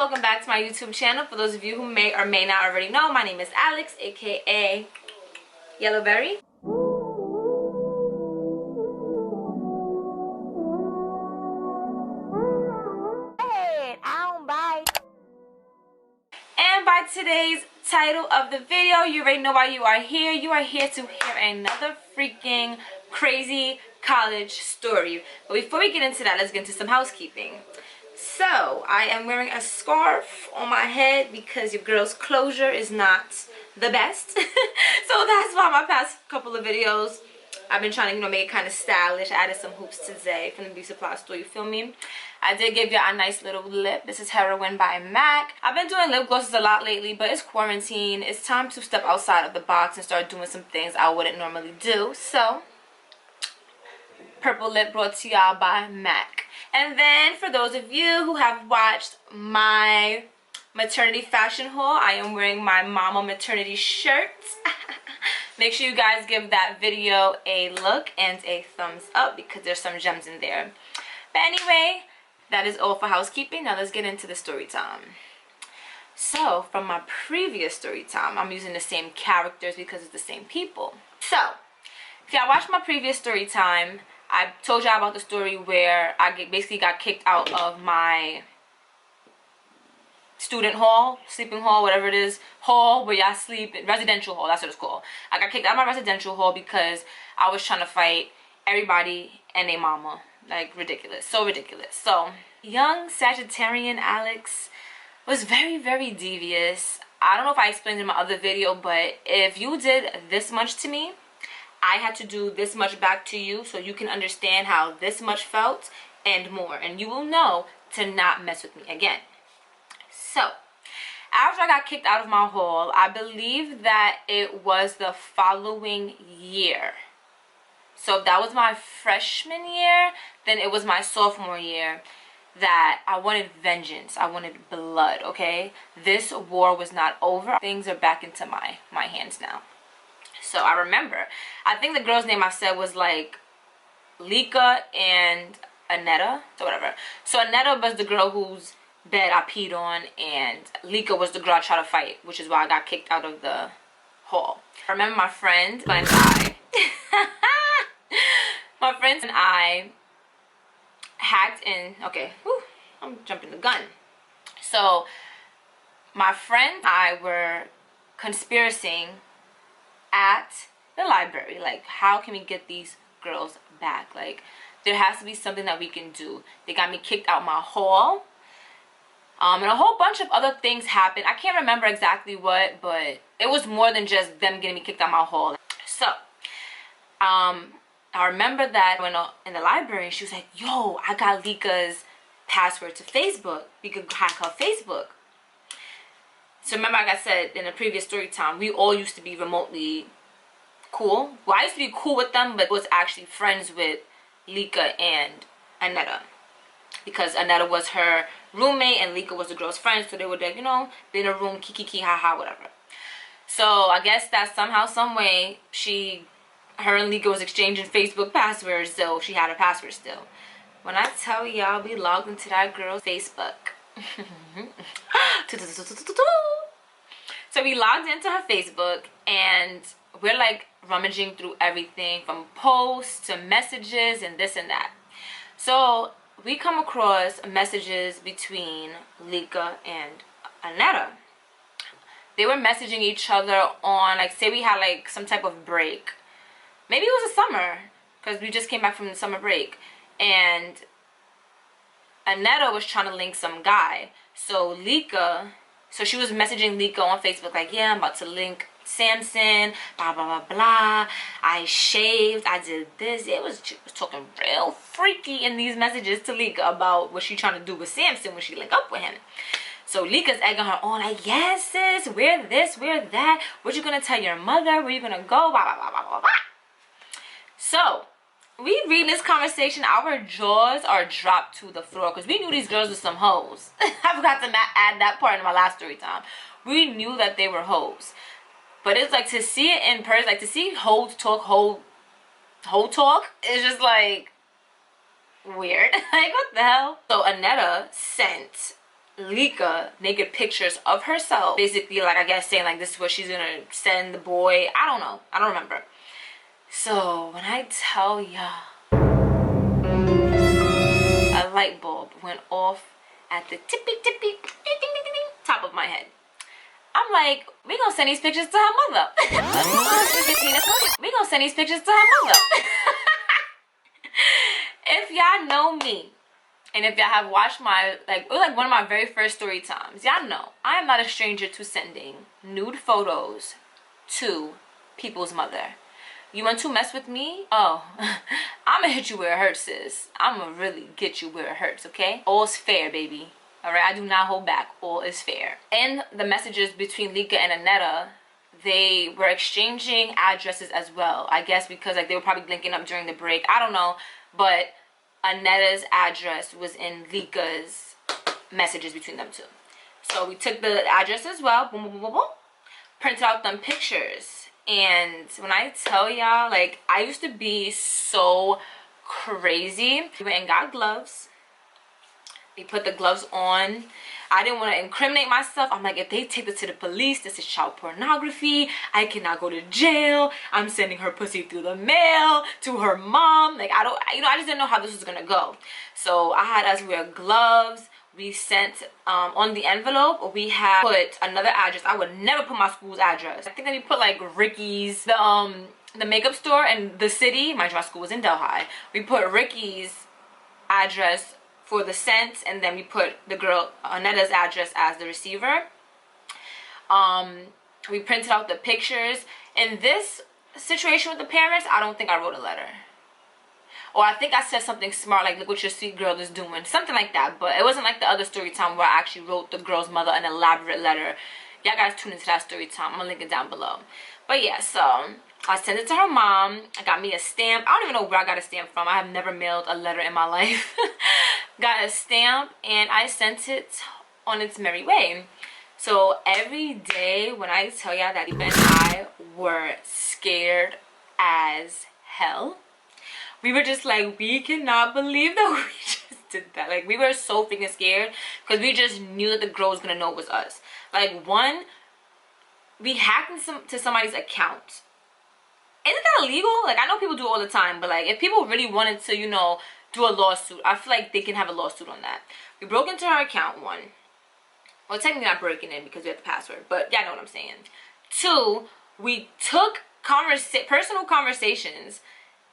welcome back to my YouTube channel. For those of you who may or may not already know, my name is Alex, aka Yellowberry. And by today's title of the video, you already know why you are here. You are here to hear another freaking crazy college story. But before we get into that, let's get into some housekeeping. So, I am wearing a scarf on my head because your girl's closure is not the best. So that's why my past couple of videos, I've been trying to, make it kind of stylish. I added some hoops today from the beauty supply store, you feel me? I did give you a nice little lip. This is Heroin by MAC. I've been doing lip glosses a lot lately, but it's quarantine. It's time to step outside of the box and start doing some things I wouldn't normally do. So, purple lip brought to y'all by MAC. And then for those of you who have watched my maternity fashion haul, I am wearing my mama maternity shirt. Make sure you guys give that video a look and a thumbs up because there's some gems in there. But anyway, that is all for housekeeping. Now let's get into the story time. So from my previous story time, I'm using the same characters because it's the same people. So if y'all watched my previous story time, I told y'all about the story where I basically got kicked out of my student hall, sleeping hall, whatever it is, hall where y'all sleep, residential hall, that's what it's called. I got kicked out of my residential hall because I was trying to fight everybody and their mama. Like, ridiculous, so ridiculous. So, young Sagittarian Alex was very, very devious. I don't know if I explained in my other video, but if you did this much to me, I had to do this much back to you so you can understand how this much felt and more. And you will know to not mess with me again. So, after I got kicked out of my hall, I believe that it was the following year. So if that was my freshman year, then it was my sophomore year that I wanted vengeance. I wanted blood, okay? This war was not over. Things are back into my hands now. So I remember, I think the girl's name I said was like Lika and Annetta, so whatever. So Annetta was the girl whose bed I peed on, and Lika was the girl I tried to fight, which is why I got kicked out of the hall. I remember my friend and I, my friends and I hacked in, okay, whew, I'm jumping the gun. So my friend and I were conspiring at the library, like, how can we get these girls back? Like, there has to be something that we can do. They got me kicked out my hall, and a whole bunch of other things happened. I can't remember exactly what, but it was more than just them getting me kicked out my hall. So I remember that when in the library, she was like, yo, I got Lika's password to Facebook. We could hack her Facebook. So remember, like I said in the previous story time, we all used to be remotely cool. Well, I used to be cool with them, but was actually friends with Lika and Annetta. Because Annetta was her roommate and Lika was the girl's friend. So they would, like, be in a room, kiki, haha, whatever. So I guess that somehow, some way, her and Lika was exchanging Facebook passwords, so she had her password still. When I tell y'all, we logged into that girl's Facebook. So we logged into her Facebook and we're like rummaging through everything from posts to messages and this and that. So we come across messages between Lika and Annetta. They were messaging each other on, like, say we had like some type of break. Maybe it was a summer because we just came back from the summer break, and Annetta was trying to link some guy. So she was messaging Lika on Facebook like, yeah, I'm about to link Samson, blah, blah, blah, blah. I shaved, I did this. She was talking real freaky in these messages to Lika about what she's trying to do with Samson when she linked up with him. So Lika's egging her on like, yes, sis, wear this, wear that. What you gonna tell your mother? Where you gonna go? Blah, blah, blah, blah, blah, blah. So we read this conversation, our jaws are dropped to the floor because we knew these girls were some hoes. I forgot to add that part in my last story time. We knew that they were hoes. But it's like, to see it in person, like to see hoe talk, it's just like weird. Like, what the hell? So Annetta sent Lika naked pictures of herself, basically, like, I guess saying like this is what she's gonna send the boy. I don't know, I don't remember. So when I tell y'all, a light bulb went off at the tippy ding, ding, ding, ding, top of my head. I'm like, we gonna send these pictures to her mother. We gonna send these pictures to her mother. If y'all know me, and if y'all have watched my, like, it was like one of my very first story times, y'all know I am not a stranger to sending nude photos to people's mother. You want to mess with me? Oh, I'm gonna hit you where it hurts, sis. I'm gonna really get you where it hurts, okay? All's fair, baby. All right, I do not hold back. All is fair. In the messages between Lika and Annetta, they were exchanging addresses as well. I guess because like they were probably linking up during the break. I don't know, but Annetta's address was in Lika's messages between them two. So we took the address as well. Boom, boom, boom, boom, boom. Printed out them pictures. And when I tell y'all, like, I used to be so crazy. We went and got gloves. We put the gloves on. I didn't want to incriminate myself. I'm like, if they take this to the police, this is child pornography. I cannot go to jail. I'm sending her pussy through the mail to her mom. Like, I don't, you know, I just didn't know how this was going to go. So I had us wear gloves. We sent, on the envelope, we had put another address. I would never put my school's address. I think that we put like Ricky's, the makeup store in the city. My school was in Delhi. We put Ricky's address for the scent, and then we put the girl Annetta's address as the receiver. We printed out the pictures. In this situation with the parents, I don't think I wrote a letter, or I think I said something smart like, look what your sweet girl is doing, something like that. But it wasn't like the other story time where I actually wrote the girl's mother an elaborate letter. Y'all guys tune into that story time. I'm gonna link it down below. But yeah, so I sent it to her mom. I got me a stamp. I don't even know where I got a stamp from. I have never mailed a letter in my life. Got a stamp and I sent it on its merry way. So every day when I tell y'all that Eva and I were scared as hell, we were just like, we cannot believe that we just did that. Like, we were so freaking scared because we just knew that the girl was gonna know it was us. Like, one, we hacked into somebody's account. Isn't that illegal? Like, I know people do it all the time, but like, if people really wanted to, you know, do a lawsuit, I feel like they can have a lawsuit on that. We broke into her account, one. Well, technically not breaking in because we had the password, but y'all know what I'm saying. Two, we took personal conversations,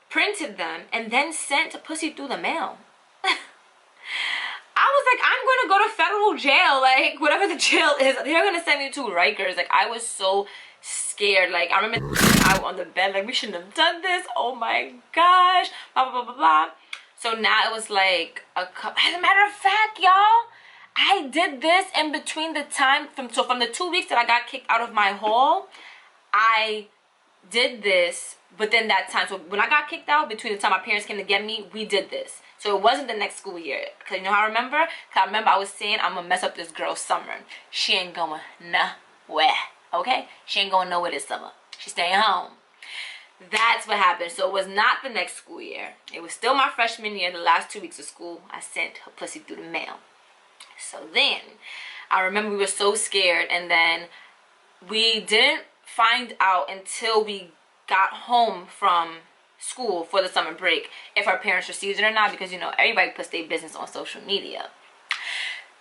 printed them, and then sent a pussy through the mail. I was like, I'm going to go to federal jail. Like, whatever the jail is, they're going to send me to Rikers. Like, I was so scared. Like, I remember I was on the bed, like, we shouldn't have done this. Oh my gosh. Blah, blah, blah, blah, blah. So now it was like, as a matter of fact, y'all, I did this in between the time, from the 2 weeks that I got kicked out of my hall, I did this, but then that time, so when I got kicked out, between the time my parents came to get me, we did this. So it wasn't the next school year. Because you know how I remember? Because I remember I was saying, I'm going to mess up this girl's summer. She ain't going nowhere, okay? She ain't going nowhere this summer. She's staying home. That's what happened. So it was not the next school year. It was still my freshman year, the last 2 weeks of school. I sent her pussy through the mail. So then, I remember we were so scared. And then we didn't find out until we got home from school for the summer break if our parents received it or not, because you know everybody puts their business on social media.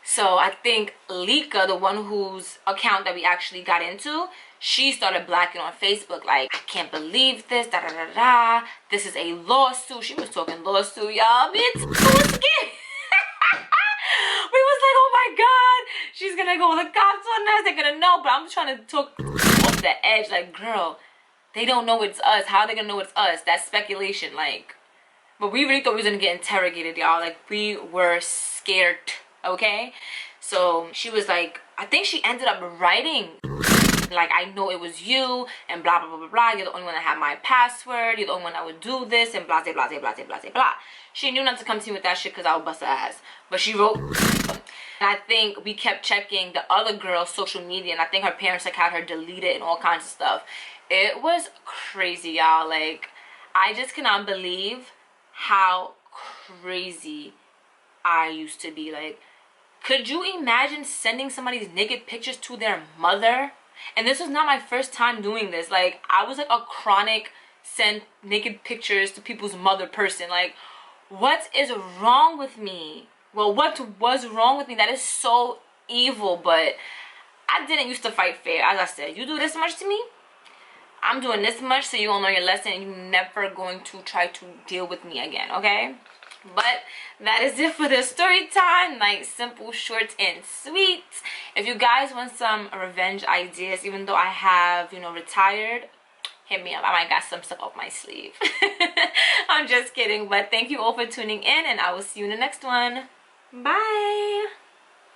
So I think Lika, the one whose account that we actually got into, she started blacking on Facebook like, I can't believe this, da da da da, this is a lawsuit. She was talking lawsuit, y'all. Me too, was scared. We was like, oh my god, she's gonna go with the cops on us, they're gonna know. But I'm trying to talk off the edge, like, girl, they don't know it's us. How are they gonna know it's us? That's speculation. Like, but we really thought we was gonna get interrogated, y'all. Like, we were scared, okay? So she was like, I think she ended up writing like, I know it was you, and blah blah blah blah blah. You're the only one that had my password. You're the only one that would do this, and blah blah blah blah blah blah blah. She knew not to come to me with that shit because I would bust her ass. But she wrote. And I think we kept checking the other girl's social media, and I think her parents like had her deleted and all kinds of stuff. It was crazy, y'all. Like, I just cannot believe how crazy I used to be. Like, Could you imagine sending somebody's naked pictures to their mother? And this was not my first time doing this. Like, I was like a chronic send naked pictures to people's mother person. Like, what is wrong with me? Well, what was wrong with me? That is so evil. But I didn't used to fight fair. As I said, you do this much to me, I'm doing this much, so you're gonna learn your lesson and you're never going to try to deal with me again, okay? But that is it for the story time. Nice, simple, short, and sweet. If you guys want some revenge ideas, even though I have, you know, retired, hit me up. I might got some stuff up my sleeve. I'm just kidding. But thank you all for tuning in, and I will see you in the next one. Bye.